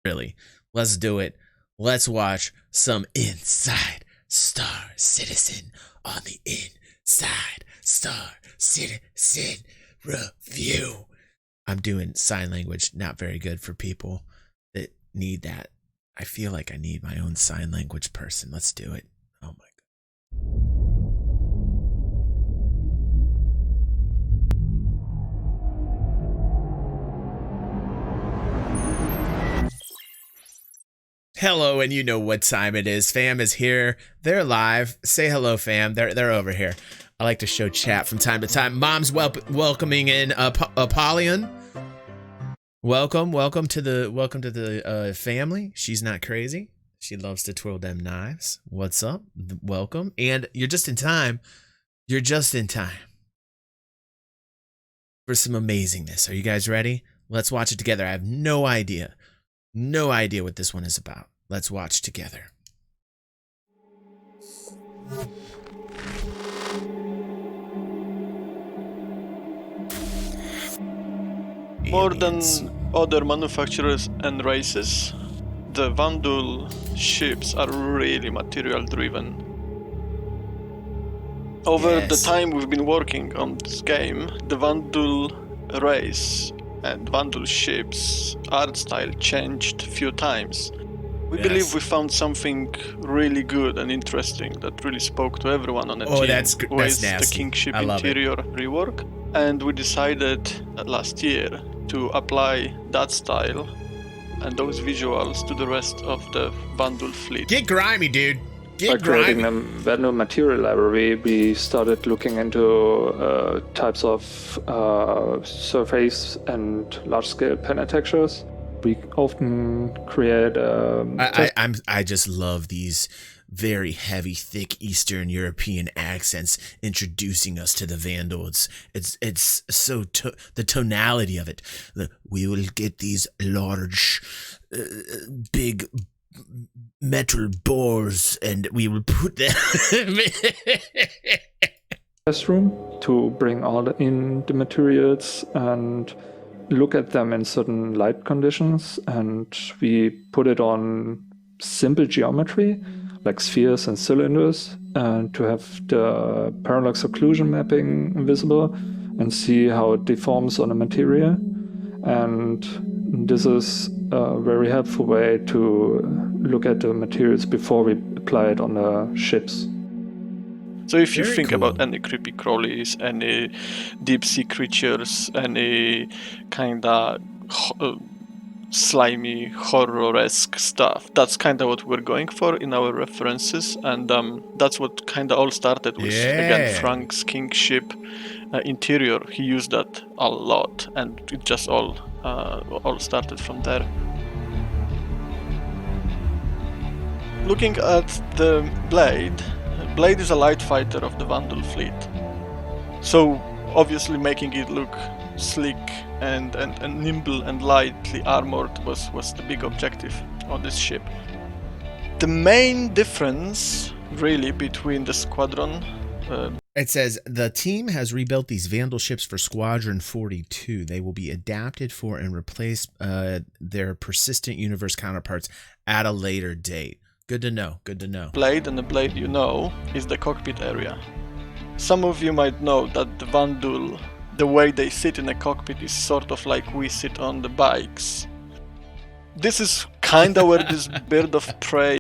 Really. Let's do it. Let's watch some Inside Star Citizen on the Inside Star Citizen review. I'm doing sign language, not very good for people that need that. I feel like I need my own sign language person. Let's do it. Oh my God. Hello, and you know what time it is. Fam is here. They're live. Say hello, fam. They're over here. I like to show chat from time to time. Mom's welcoming in Apollyon. Welcome to the family. She's not crazy. She loves to twirl them knives. What's up? Welcome. And you're just in time. You're just in time for some amazingness. Are you guys ready? Let's watch it together. I have no idea what this one is about. Let's watch together. More than other manufacturers and races, the Vanduul ships are really material driven. Over the time we've been working on this game, the Vanduul race and Vanduul ships art style changed a few times. We believe we found something really good and interesting that really spoke to everyone on the team. That's nasty. The Kingship interior rework, and we decided last year to apply that style and those visuals to the rest of the Vanduul fleet. Get grimy, dude. By creating a Vanduul material library, we started looking into types of surface and large-scale panel textures. We often create. I just love these very heavy, thick Eastern European accents introducing us to the Vanduul. It's so the tonality of it. We will get these large, big metal bores, and we will put them room to bring all in the materials and look at them in certain light conditions, and we put it on simple geometry like spheres and cylinders, and to have the parallax occlusion mapping visible and see how it deforms on a material. And this is a very helpful way to look at the materials before we apply it on the ships. So if you think about any creepy crawlies, any deep sea creatures, any kinda slimy, horror-esque stuff, that's kinda what we're going for in our references, and that's what kinda all started with, again, Frank's Kingship interior. He used that a lot, and it just all started from there. Looking at the Blade is a light fighter of the Vanduul fleet. So obviously making it look sleek and nimble and lightly armored was the big objective on this ship. The main difference really between the squadron... It says, the team has rebuilt these Vanduul ships for Squadron 42. They will be adapted for and replace their persistent universe counterparts at a later date. Good to know. Blade, and the Blade you know is the cockpit area. Some of you might know that the Vanduul, the way they sit in a cockpit is sort of like we sit on the bikes. This is kinda where this bird of prey...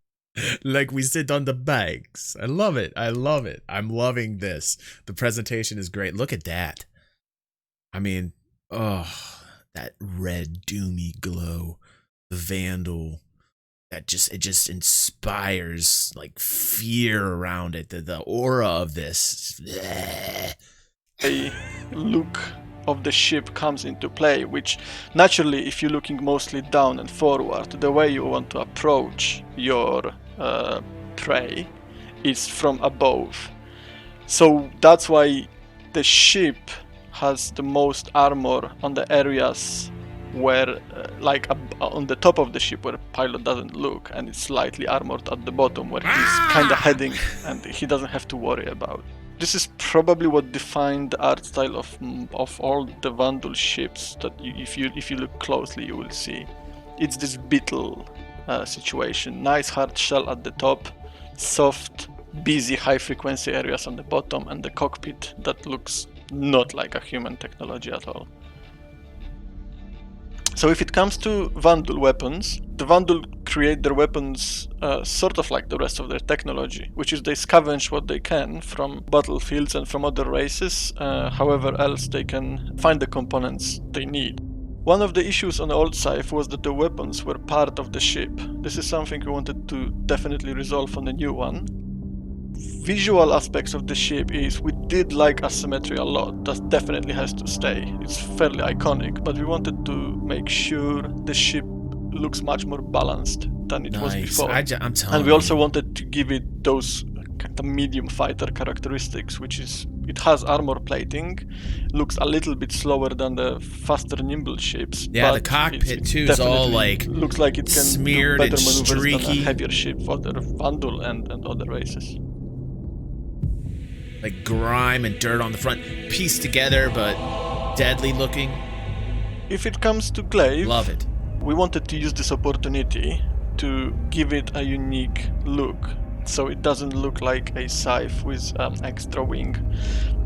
Like we sit on the bikes. I love it. I'm loving this. The presentation is great. Look at that. I mean, that red doomy glow. The Vanduul. It just inspires like fear around it. The aura of this. A look of the ship comes into play, which naturally, if you're looking mostly down and forward, the way you want to approach your prey is from above. So that's why the ship has the most armor on the areas where on the top of the ship where the pilot doesn't look, and it's slightly armored at the bottom where he's kind of heading and he doesn't have to worry about. This is probably what defined the art style of all the Vanduul ships that if you look closely you will see. it's this beetle situation. Nice hard shell at the top, soft, busy high-frequency areas on the bottom, and the cockpit that looks not like a human technology at all. So if it comes to Vanduul weapons, the Vanduul create their weapons sort of like the rest of their technology, which is they scavenge what they can from battlefields and from other races, however else they can find the components they need. One of the issues on the old Scythe was that the weapons were part of the ship. This is something we wanted to definitely resolve on the new one. Visual aspects of the ship is we did like asymmetry a lot. That definitely has to stay. It's fairly iconic, but we wanted to make sure the ship looks much more balanced than it was before. I'm telling and we you. also wanted to give it those kind of medium fighter characteristics, which is it has armor plating, looks a little bit slower than the faster nimble ships. Yeah, but the cockpit it too is all definitely like looks like it can do smeared better and maneuvers streaky. than a heavier ship for the Vanduul and other races. Like grime and dirt on the front, pieced together but deadly looking. If it comes to Glaive, Love it. we wanted to use this opportunity to give it a unique look, so it doesn't look like a Scythe with extra wing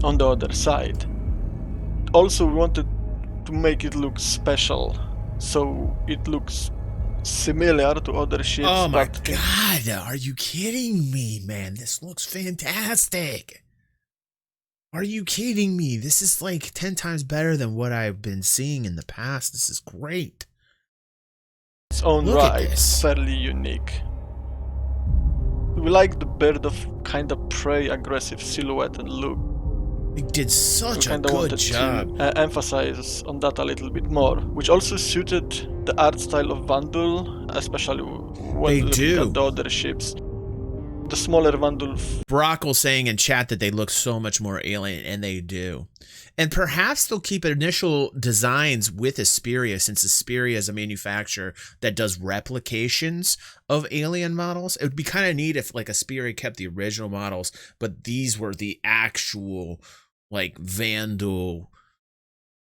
on the other side. Also, we wanted to make it look special, so it looks similar to other ships. Oh my but god, are you kidding me, man? This looks fantastic. Are you kidding me? This is like 10 times better than what I've been seeing in the past. This is great. its own Look at right, this. fairly unique. We like the bird of kind of prey aggressive silhouette and look. They did such We a kind of good wanted job. to emphasize on that a little bit more, which also suited the art style of Vanduul, especially when They looking do. at the other ships. The smaller Vanduul Brockle saying in chat that they look so much more alien, and they do. And perhaps they'll keep initial designs with Asperia, since Asperia is a manufacturer that does replications of alien models. It would be kind of neat if like Asperia kept the original models, but these were the actual like Vanduul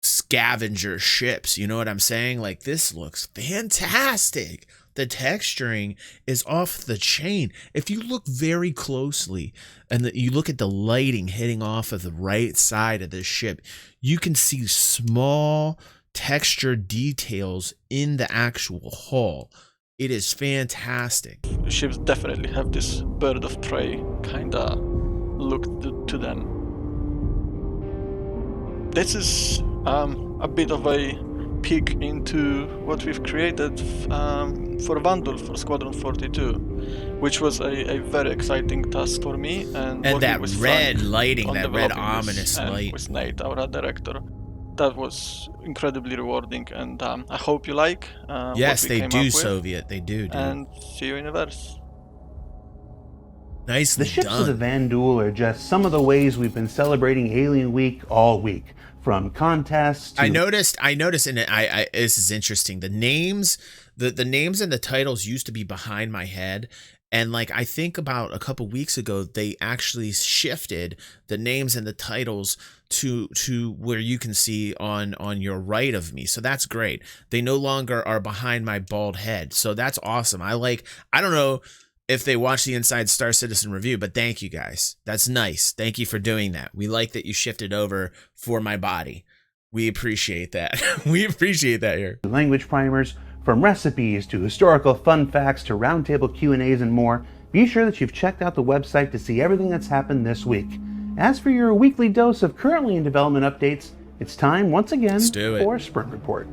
scavenger ships. You know what I'm saying? Like, this looks fantastic. The texturing is off the chain. If you look very closely and you look at the lighting hitting off of the right side of this ship, you can see small texture details in the actual hull. It is fantastic. ships definitely have this bird of prey kind of look to them. This is a bit of a peek into what we've created for Vanduul, for Squadron 42, which was a very exciting task for me. And that with red Frank lighting, on that red developing this, ominous and light. with Nate, our art director, that was incredibly rewarding, and I hope you like Yes, what we they came do, up with, Soviet. They do, dude. and see you in the verse. Nicely The ships done. of the Vanduul are just some of the ways we've been celebrating Alien Week all week. From contests to... I noticed, and I this is interesting. The names, the names and the titles used to be behind my head, and like I think about a couple weeks ago, they actually shifted the names and the titles to where you can see on your right of me. So that's great. They no longer are behind my bald head. So that's awesome. I don't know if they watch the Inside Star Citizen review, but thank you guys. That's nice. Thank you for doing that. We like that you shifted over for my body. We appreciate that. We appreciate that here. language primers, from recipes to historical fun facts to roundtable Q&As and more. Be sure that you've checked out the website to see everything that's happened this week. As for your weekly dose of currently in development updates, it's time once again Let's do it. for Sprint Report.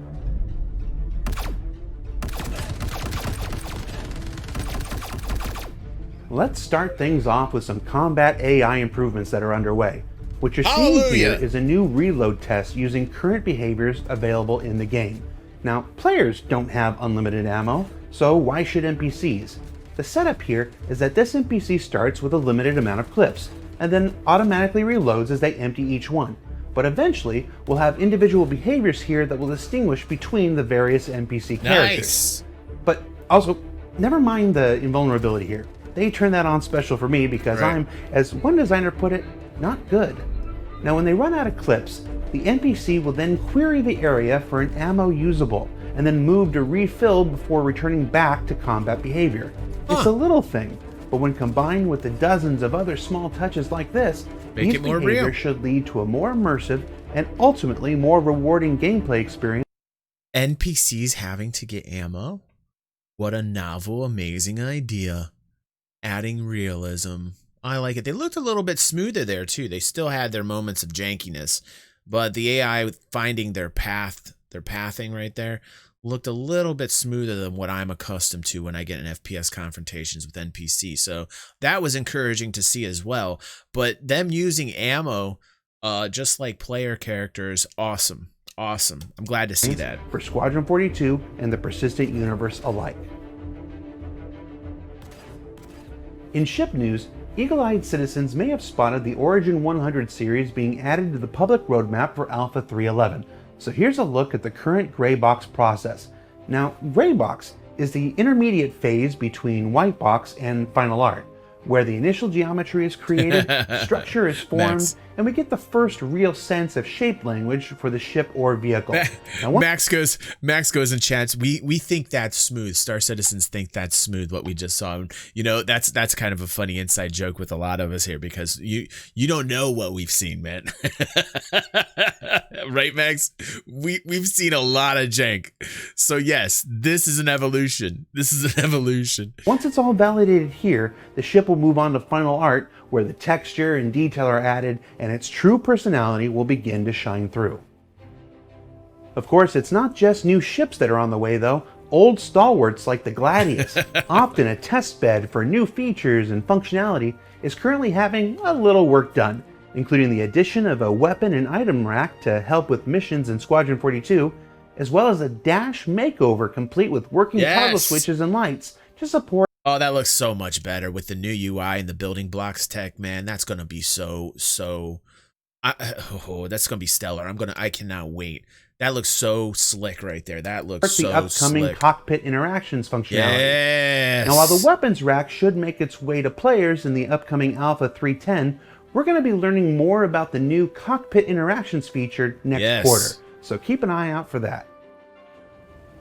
Let's start things off with some combat AI improvements that are underway. What you're seeing here Hallelujah. is a new reload test using current behaviors available in the game. Now, players don't have unlimited ammo, so why should NPCs? The setup here is that this NPC starts with a limited amount of clips, and then automatically reloads as they empty each one. But eventually, we'll have individual behaviors here that will distinguish between the various NPC characters. Nice. But also, never mind the invulnerability here. They turn that on special for me because Right. I'm, as one designer put it, not good. Now when they run out of clips, the NPC will then query the area for an ammo usable, and then move to refill before returning back to combat behavior. It's a little thing, but when combined with the dozens of other small touches like this, Make these it more behaviors real. should lead to a more immersive and ultimately more rewarding gameplay experience. NPCs having to get ammo? What a novel, amazing idea. Adding realism. I like it. They looked a little bit smoother there too. They still had their moments of jankiness, but the AI finding their pathing right there looked a little bit smoother than what I'm accustomed to when I get in FPS confrontations with NPC. So that was encouraging to see as well. But them using ammo, just like player characters, awesome. Awesome. I'm glad to see that. For Squadron 42 and the Persistent Universe alike. In ship news, eagle-eyed citizens may have spotted the Origin 100 series being added to the public roadmap for Alpha 3.11. So here's a look at the current gray box process. Now, gray box is the intermediate phase between white box and final art, where the initial geometry is created, structure is formed, Max. and we get the first real sense of shape language for the ship or vehicle. Now, Max goes in chats. We think that's smooth. Star Citizens think that's smooth what we just saw. You know, that's kind of a funny inside joke with a lot of us here because you don't know what we've seen, man. Right, Max? We've seen a lot of jank. So yes, this is an evolution. Once it's all validated here, the ship will move on to final art, where the texture and detail are added and its true personality will begin to shine through. Of course, it's not just new ships that are on the way though. Old stalwarts like the Gladius, often a test bed for new features and functionality, is currently having a little work done, including the addition of a weapon and item rack to help with missions in Squadron 42, as well as a dash makeover complete with working toggle switches and lights to support. Oh, that looks so much better with the new UI and the building blocks tech, man. That's gonna be so. That's gonna be stellar. I cannot wait. That looks so slick right there. That looks so the upcoming slick. cockpit interactions functionality. Yes. Now, while the weapons rack should make its way to players in the upcoming Alpha 3.10, we're going to be learning more about the new cockpit interactions feature next quarter. So keep an eye out for that.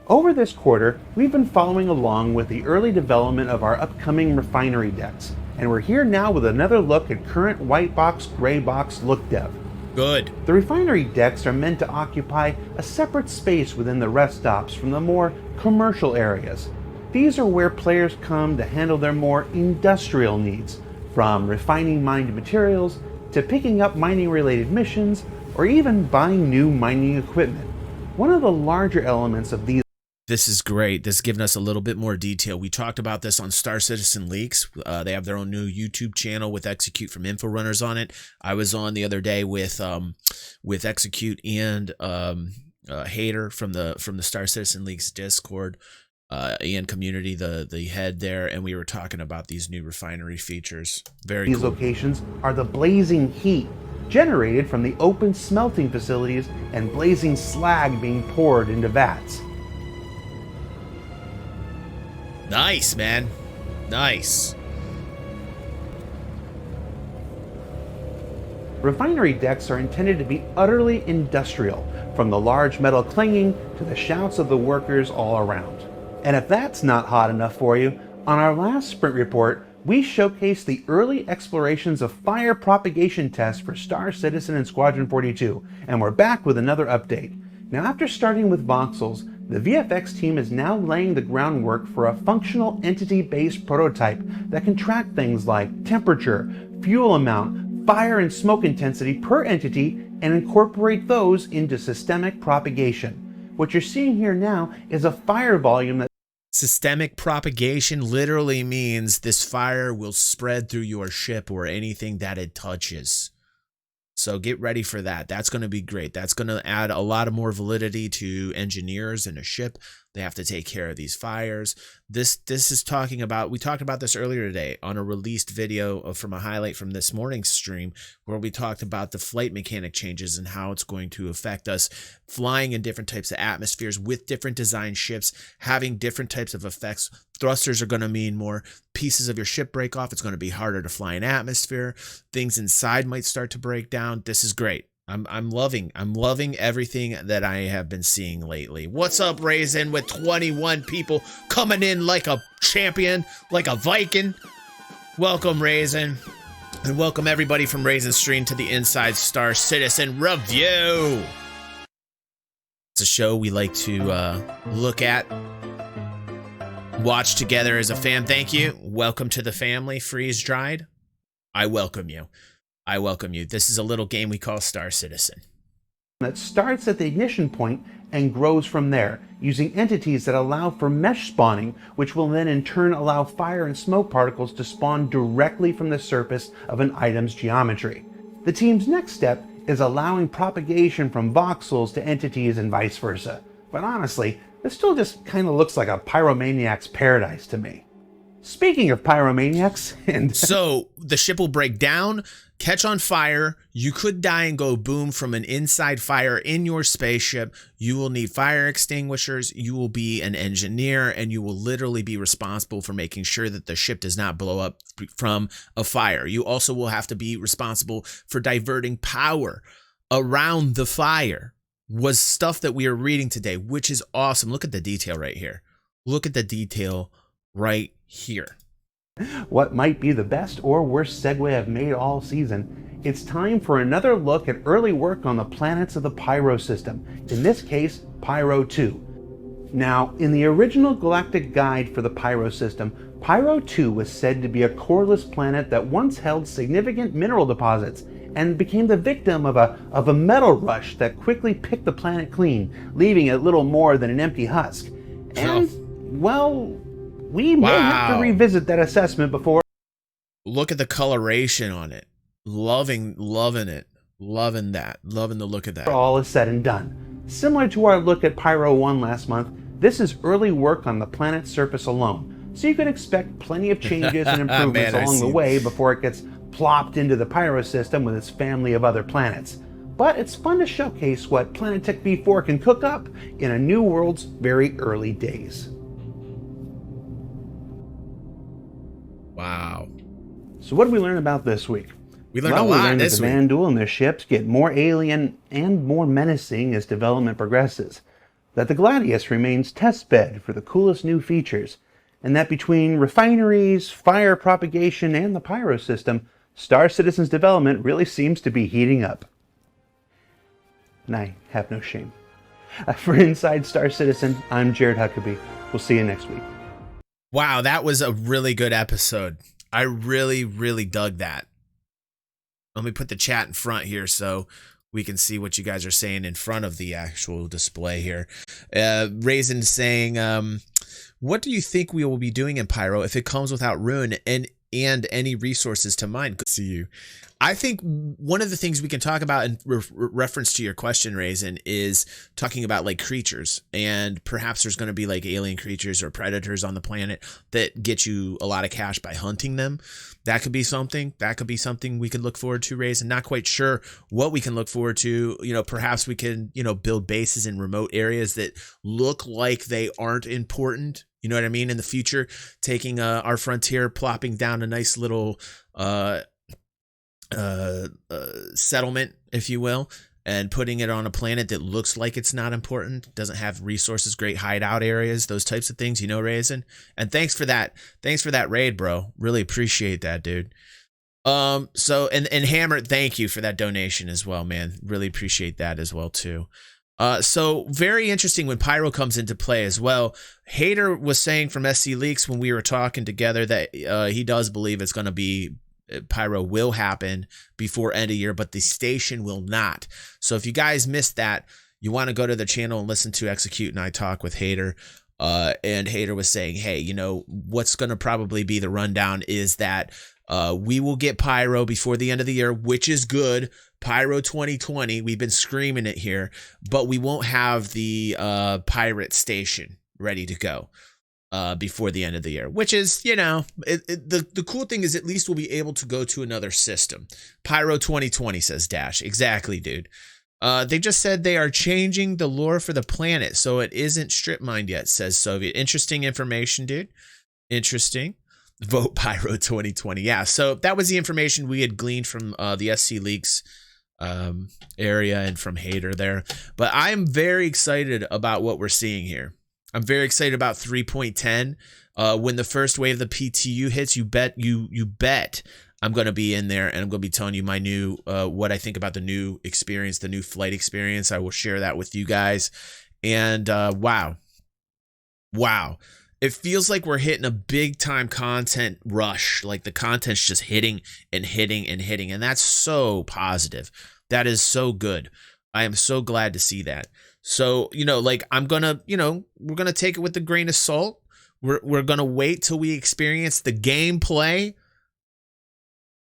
Over this quarter, we've been following along with the early development of our upcoming Refinery Decks, and we're here now with another look at current white box, gray box look dev. Good. The Refinery Decks are meant to occupy a separate space within the rest stops from the more commercial areas. These are where players come to handle their more industrial needs, from refining mined materials to picking up mining-related missions, or even buying new mining equipment. One of the larger elements of these. This is great. This is giving us a little bit more detail. We talked about this on Star Citizen Leaks. They have their own new YouTube channel with Execute from Inforunners on it. I was on the other day with Execute and Hater from the Star Citizen Leaks Discord and community, the head there, and we were talking about these new refinery features. Very cool. These locations are the blazing heat generated from the open smelting facilities and blazing slag being poured into vats. Nice, man. Nice. Refinery decks are intended to be utterly industrial, from the large metal clanging to the shouts of the workers all around. And if that's not hot enough for you, on our last sprint report, we showcased the early explorations of fire propagation tests for Star Citizen and Squadron 42, and we're back with another update. Now, after starting with voxels, the VFX team is now laying the groundwork for a functional entity-based prototype that can track things like temperature, fuel amount, fire and smoke intensity per entity, and incorporate those into systemic propagation. What you're seeing here now is a fire volume that. Systemic propagation literally means this fire will spread through your ship or anything that it touches. So get ready for that. That's going to be great. That's going to add a lot of more validity to engineers in a ship. They have to take care of these fires. This is talking about, we talked about this earlier today on a released video from a highlight from this morning's stream, where we talked about the flight mechanic changes and how it's going to affect us flying in different types of atmospheres with different design ships, having different types of effects. Thrusters are going to mean more pieces of your ship break off. It's going to be harder to fly in atmosphere. Things inside might start to break down. This is great. I'm loving everything that I have been seeing lately. What's up, Raisin, with 21 people coming in like a champion, like a Viking? Welcome, Raisin. And welcome everybody from Raisin Stream to the Inside Star Citizen Review. It's a show we like to look at, watch together as a fam. Thank you. Welcome to the family, Freeze Dried. I welcome you. I welcome you. This is a little game we call Star Citizen. That starts at the ignition point and grows from there, using entities that allow for mesh spawning, which will then in turn allow fire and smoke particles to spawn directly from the surface of an item's geometry. The team's next step is allowing propagation from voxels to entities and vice versa. But honestly, this still just kind of looks like a pyromaniac's paradise to me. Speaking of pyromaniacs, and so the ship will break down, catch on fire. You could die and go boom from an inside fire in your spaceship. You will need fire extinguishers. You will be an engineer, and you will literally be responsible for making sure that the ship does not blow up from a fire. You also will have to be responsible for diverting power around the fire. Was stuff that we are reading today, which is awesome. Look at the detail right here. Look at the detail right here. What might be the best or worst segue I've made all season, it's time for another look at early work on the planets of the Pyro system, in this case, Pyro 2. Now, in the original galactic guide for the Pyro system, Pyro 2 was said to be a coreless planet that once held significant mineral deposits and became the victim of a metal rush that quickly picked the planet clean, leaving it little more than an empty husk. And, well, we may have to revisit that assessment before. Look at the coloration on it. Loving it. Loving that. Loving the look of that. All is said and done. Similar to our look at Pyro 1 last month, this is early work on the planet's surface alone. So you can expect plenty of changes and improvements along the way before it gets plopped into the Pyro system with its family of other planets. But it's fun to showcase what Planetech V4 can cook up in a new world's very early days. Wow. So what did we learn about this week? We learned a lot this week. The Vanduul and their ships get more alien and more menacing as development progresses. That the Gladius remains testbed for the coolest new features. And that between refineries, fire propagation, and the Pyro system, Star Citizen's development really seems to be heating up. And I have no shame. For Inside Star Citizen, I'm Jared Huckabee. We'll see you next week. Wow, that was a really good episode. I really, really dug that. Let me put the chat in front here so we can see what you guys are saying in front of the actual display here. Raisin saying, what do you think we will be doing in Pyro if it comes without ruin and any resources to mine? Good to see you. I think one of the things we can talk about in reference to your question, Raisin, is talking about like creatures, and perhaps there's going to be like alien creatures or predators on the planet that get you a lot of cash by hunting them. That could be something. That could be something we could look forward to, Raisin. Not quite sure what we can look forward to. You know, perhaps we can, build bases in remote areas that look like they aren't important. You know what I mean? In the future, taking our frontier, plopping down a nice little settlement, if you will, and putting it on a planet that looks like it's not important, doesn't have resources, great hideout areas, those types of things, Raisin. And thanks for that raid, bro. Really appreciate that, dude. So and Hammer, thank you for that donation as well, man. Really appreciate that as well too. So very interesting when Pyro comes into play as well. Hater was saying from SC Leaks when we were talking together that he does believe it's going to be Pyro will happen before end of year, but the station will not. So if you guys missed that, you want to go to the channel and listen to Execute and I talk with Hater. And Hater was saying, hey, what's going to probably be the rundown is that we will get Pyro before the end of the year, which is good. Pyro 2020, we've been screaming it here, but we won't have the pirate station ready to go before the end of the year, which is, the cool thing is at least we'll be able to go to another system. Pyro 2020, says Dash. Exactly, dude. They just said they are changing the lore for the planet, so it isn't strip mined yet, says Soviet. Interesting information, dude. Interesting. Vote Pyro 2020. Yeah, so that was the information we had gleaned from the SC Leaks area and from Hater there. But I'm very excited about what we're seeing here. I'm very excited about 3.10. When the first wave of the PTU hits, you bet I'm going to be in there, and I'm going to be telling you my new what I think about the new experience, the new flight experience. I will share that with you guys. And wow. It feels like we're hitting a big time content rush. Like the content's just hitting and hitting and hitting. And that's so positive. That is so good. I am so glad to see that. So, like I'm going to, we're going to take it with a grain of salt. We're going to wait till we experience the gameplay.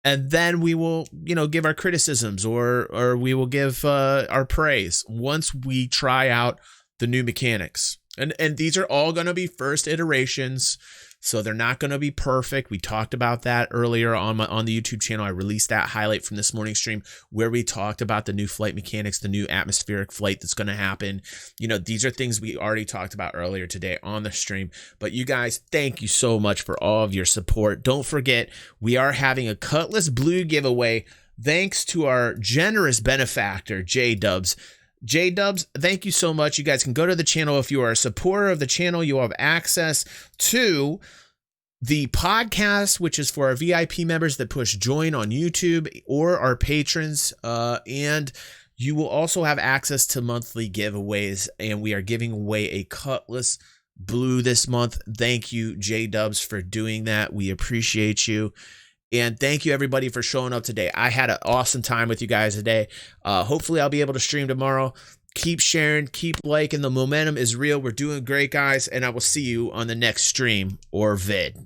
And then we will, give our criticisms or we will give our praise once we try out the new mechanics. And these are all going to be first iterations, so they're not going to be perfect. We talked about that earlier on the YouTube channel. I released that highlight from this morning's stream where we talked about the new flight mechanics, the new atmospheric flight that's going to happen. These are things we already talked about earlier today on the stream. But you guys, thank you so much for all of your support. Don't forget, we are having a Cutlass Blue giveaway thanks to our generous benefactor, J-Dubs. J-Dubs, thank you so much. You guys can go to the channel. If you are a supporter of the channel, you'll have access to the podcast, which is for our VIP members that push join on YouTube, or our patrons. And you will also have access to monthly giveaways. And we are giving away a Cutlass Blue this month. Thank you, J-Dubs, for doing that. We appreciate you. And thank you, everybody, for showing up today. I had an awesome time with you guys today. Hopefully, I'll be able to stream tomorrow. Keep sharing, keep liking. The momentum is real. We're doing great, guys. And I will see you on the next stream or vid.